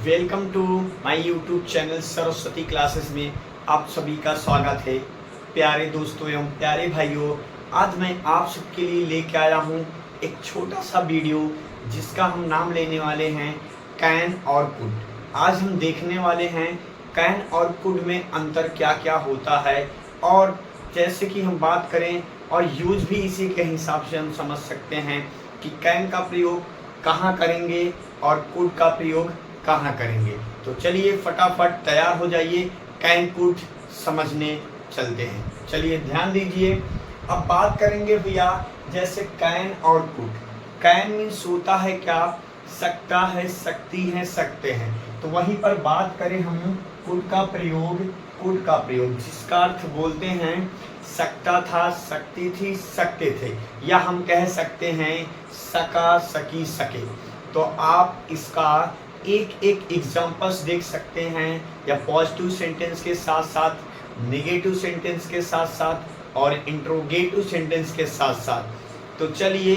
Welcome to my YouTube channel Saraswati classes में आप सभी का स्वागत है। प्यारे दोस्तों एवं प्यारे भाइयों, आज मैं आप सबके लिए लेके आया हूँ एक छोटा सा वीडियो जिसका हम नाम लेने वाले हैं कैन और कुड। आज हम देखने वाले हैं कैन और कुड में अंतर क्या क्या होता है, और जैसे कि हम बात करें और यूज भी इसी के हिसाब से हम समझ सकते हैं कि कैन का प्रयोग कहाँ करेंगे और कुड का प्रयोग कहाँ करेंगे। तो चलिए फटाफट तैयार हो जाइए, कैन कुड समझने चलते हैं। चलिए ध्यान दीजिए। अब बात करेंगे भैया जैसे कैन और कुड। कैन मीन्स होता है क्या, सकता है, सकती है, सकते हैं। तो वहीं पर बात करें हम कुड का प्रयोग जिसका अर्थ बोलते हैं सकता था, सकती थी, सकते थे, या हम कह सकते हैं सका, सकी, सके। तो आप इसका एक एक एग्जांपल्स देख सकते हैं, या पॉजिटिव सेंटेंस के साथ साथ, नेगेटिव सेंटेंस के साथ साथ और इंट्रोगेटिव सेंटेंस के साथ साथ। तो चलिए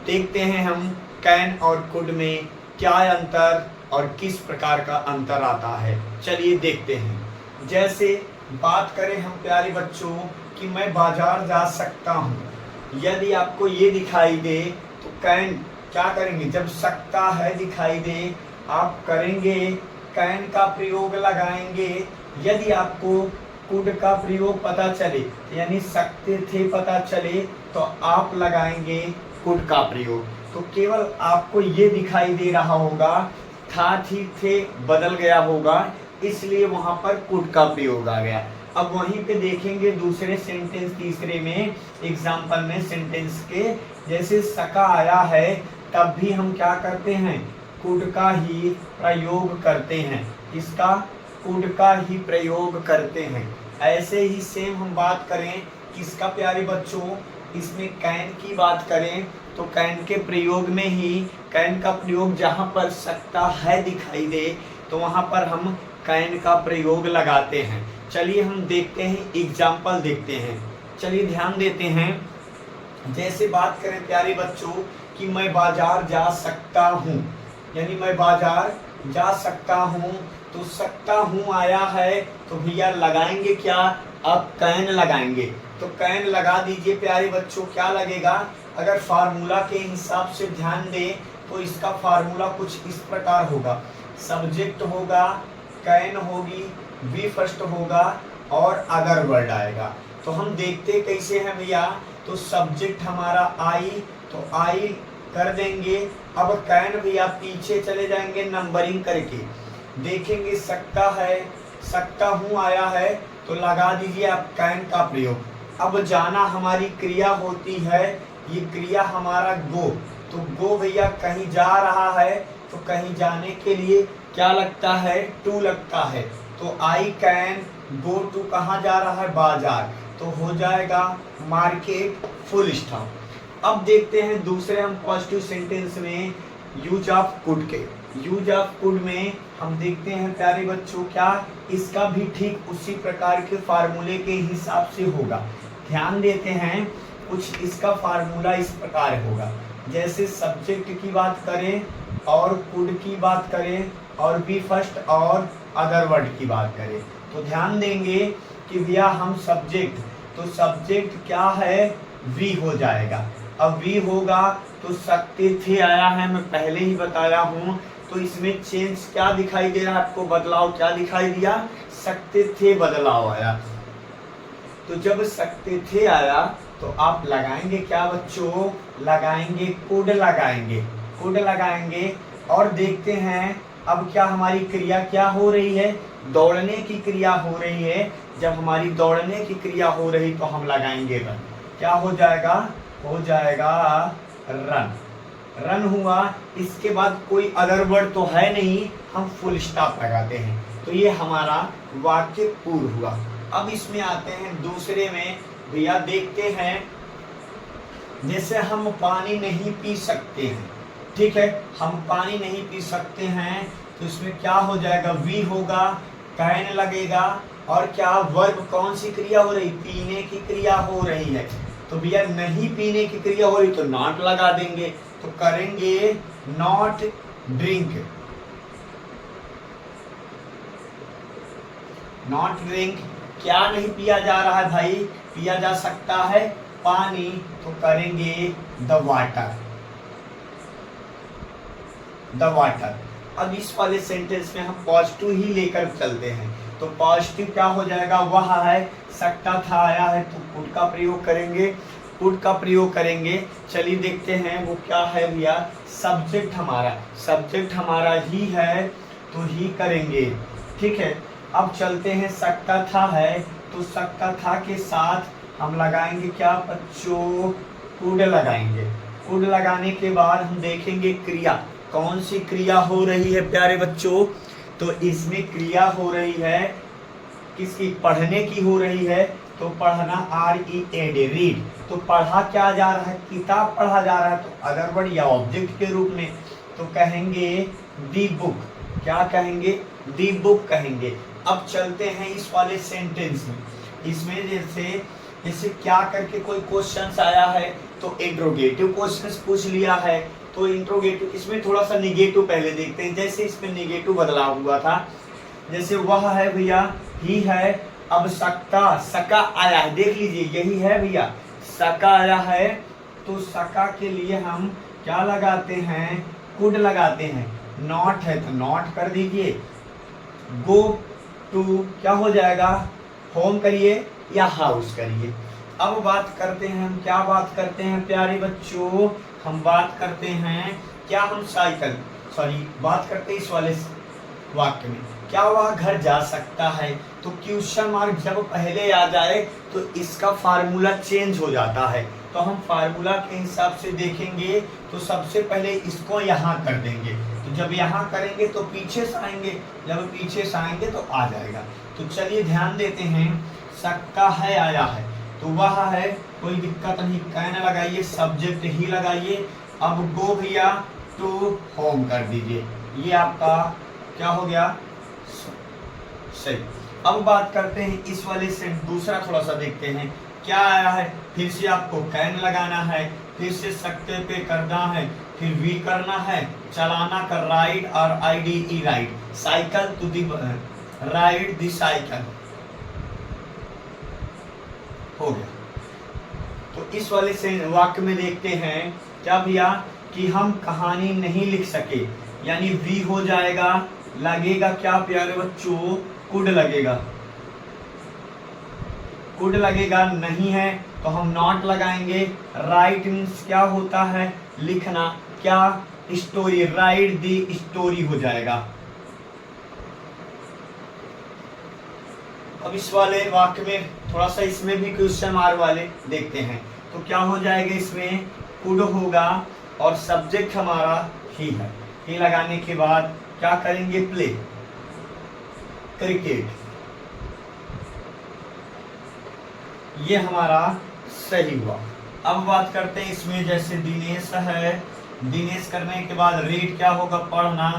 देखते हैं हम कैन और कुड में क्या अंतर और किस प्रकार का अंतर आता है। चलिए देखते हैं। जैसे बात करें हम प्यारे बच्चों कि मैं बाजार जा सकता हूँ, यदि आपको ये दिखाई दे तो कैन क्या करेंगे, जब सकता है दिखाई दे आप करेंगे कैन का प्रयोग लगाएंगे। यदि आपको कुड का प्रयोग पता चले, यानी सकते थे पता चले, तो आप लगाएंगे कुड का प्रयोग। तो केवल आपको ये दिखाई दे रहा होगा, था, थी, थे बदल गया होगा, इसलिए वहां पर कुड का प्रयोग आ गया। अब वहीं पे देखेंगे दूसरे सेंटेंस, तीसरे में एग्जाम्पल में सेंटेंस के, जैसे सका आया है तब भी हम क्या करते हैं, कुड का ही प्रयोग करते हैं। इसका कुड का ही प्रयोग करते हैं। ऐसे ही सेम हम बात करें किसका प्यारे बच्चों, इसमें कैन की बात करें तो कैन के प्रयोग में ही, कैन का प्रयोग जहां पर सकता है दिखाई दे तो वहां पर हम कैन का प्रयोग लगाते हैं। चलिए हम देखते हैं, एग्जाम्पल देखते हैं। चलिए ध्यान देते हैं। जैसे बात करें प्यारे बच्चों कि मैं बाजार जा सकता हूँ, यानी मैं बाजार जा सकता हूँ, तो सकता हूँ आया है तो भैया लगाएंगे क्या, अब कैन लगाएंगे। तो कैन लगा दीजिए प्यारे बच्चों। क्या लगेगा, अगर फार्मूला के हिसाब से ध्यान दें तो इसका फार्मूला कुछ इस प्रकार होगा, सब्जेक्ट होगा, कैन होगी, वी फर्स्ट होगा और अदर वर्ड आएगा। तो हम देखते कैसे हैं भैया, तो सब्जेक्ट हमारा आई, तो आई कर देंगे। अब कैन भैया पीछे चले जाएंगे नंबरिंग करके, देखेंगे सकता है, सकता हूँ आया है तो लगा दीजिए आप कैन का प्रयोग। अब जाना हमारी क्रिया होती है, ये क्रिया हमारा गो, तो गो भैया कहीं जा रहा है तो कहीं जाने के लिए क्या लगता है, टू लगता है। तो आई कैन गो टू, कहाँ जा रहा है, बाजार, तो हो जाएगा मार्केट, फुल स्टॉप। अब देखते हैं दूसरे हम पॉजिटिव सेंटेंस में यूज ऑफ कुड के। यूज ऑफ कुड में हम देखते हैं प्यारे बच्चों क्या, इसका भी ठीक उसी प्रकार के फार्मूले के हिसाब से होगा। ध्यान देते हैं, कुछ इसका फार्मूला इस प्रकार होगा, जैसे सब्जेक्ट की बात करें और कुड की बात करें और बी फर्स्ट और अदर वर्ड की बात करें, तो ध्यान देंगे कि भैया हम सब्जेक्ट, तो सब्जेक्ट क्या है, वी हो जाएगा। अब वी होगा तो सकते थे आया है, मैं पहले ही बताया हूँ, तो इसमें चेंज क्या दिखाई दे रहा है आपको, बदलाव क्या दिखाई दिया, सकते थे बदलाव आया। तो जब सकते थे आया तो आप लगाएंगे क्या बच्चों, लगाएंगे कुड, लगाएंगे। और देखते हैं अब क्या हमारी क्रिया क्या हो रही है, दौड़ने की क्रिया हो रही है। जब हमारी दौड़ने की क्रिया हो रही तो हम लगाएंगे रन। क्या हो जाएगा, हो जाएगा रन, रन हुआ। इसके बाद कोई अदर वर्ड तो है नहीं, हम फुल स्टॉप लगाते हैं, तो ये हमारा वाक्य पूर्ण हुआ। अब इसमें आते हैं दूसरे में भैया, देखते हैं जैसे हम पानी नहीं पी सकते हैं, ठीक है, हम पानी नहीं पी सकते हैं, तो इसमें क्या हो जाएगा, वी होगा, कैन लगेगा, और क्या वर्ब, कौन सी क्रिया हो रही, पीने की क्रिया हो रही है, तो भैया नहीं पीने की क्रिया हो रही तो नॉट लगा देंगे, तो करेंगे नॉट ड्रिंक, नॉट ड्रिंक, क्या नहीं पिया जा रहा है भाई, पिया जा सकता है पानी, तो करेंगे द वाटर, द वाटर। अब इस वाले सेंटेंस में हम पॉजिटिव ही लेकर चलते हैं, तो पॉजिटिव क्या हो जाएगा, वह है, सकता था आया है तो कुड का प्रयोग करेंगे, कुड का प्रयोग करेंगे। चलिए देखते हैं वो क्या है भैया, सब्जेक्ट हमारा ही है तो ही करेंगे, ठीक है। अब चलते हैं, सकता था है तो सकता था के साथ हम लगाएंगे क्या बच्चों, कुड लगाएंगे। कुड लगाने के बाद हम देखेंगे क्रिया, कौन सी क्रिया हो रही है प्यारे बच्चों, तो इसमें क्रिया हो रही है किसकी, पढ़ने की हो रही है, तो पढ़ना READ, रीड, तो पढ़ा क्या जा रहा है, किताब पढ़ा जा रहा है, तो अगर वर्ड या ऑब्जेक्ट के रूप में तो कहेंगे दी बुक, क्या कहेंगे, दी बुक कहेंगे। अब चलते हैं इस वाले सेंटेंस में, इसमें जैसे क्या करके कोई क्वेश्चंस आया है तो इंट्रोगेटिव क्वेश्चंस पूछ लिया है, तो इंट्रोगेटिव, इसमें थोड़ा सा निगेटिव पहले देखते हैं, जैसे इसमें निगेटिव बदलाव हुआ था, जैसे वह है भैया, ही है, अब सका आया है, देख लीजिए यही है भैया, सका आया है, तो सका के लिए हम क्या लगाते हैं, कुड लगाते हैं। नॉट है तो नॉट कर दीजिए, गो टू क्या हो जाएगा, होम करिए या हाउस करिए। अब बात करते हैं हम, क्या बात करते हैं प्यारे बच्चों, हम बात करते हैं क्या, हम बात करते हैं इस वाले वाक्य में, क्या वह घर जा सकता है, तो क्वेश्चन मार्क जब पहले आ जाए तो इसका फार्मूला चेंज हो जाता है, तो हम फार्मूला के हिसाब से देखेंगे, तो सबसे पहले इसको यहाँ कर देंगे, तो जब यहाँ करेंगे तो पीछे से आएंगे, जब पीछे से आएंगे तो आ जाएगा। तो चलिए ध्यान देते हैं, सकता है आया है तो वह है, कोई दिक्कत नहीं, कैन लगाइए, सब्जेक्ट ही लगाइए। अब गो भैया टू होम कर दीजिए, ये आपका क्या हो गया, सही। अब बात करते हैं इस वाले से दूसरा, थोड़ा सा देखते हैं क्या आया है, फिर से आपको कैन लगाना है, फिर से सकते पे करना है, फिर वी करना है, चलाना कर राइड और IDE ride, cycle to the ride the cycle, हो गया। तो इस वाले से वाक्य में देखते हैं क्या भैया, कि हम कहानी नहीं लिख सके, यानी वी हो जाएगा, लगेगा क्या प्यारे बच्चों, कुड लगेगा, कुड लगेगा, नहीं है तो हम नॉट लगाएंगे। राइट मीन्स क्या होता है, लिखना, क्या, स्टोरी, राइट दी स्टोरी हो जाएगा। अब इस वाले वाक्य में थोड़ा सा इसमें भी क्वेश्चन मार्क वाले देखते हैं, तो क्या हो जाएगा, इसमें कुड होगा और सब्जेक्ट हमारा ही है, ही लगाने के बाद क्या करेंगे, प्ले, क्रिकेट, ये हमारा सही हुआ। अब बात करते हैं इसमें, जैसे दिनेश है, दिनेश करने के बाद रीड क्या होगा, पढ़ना,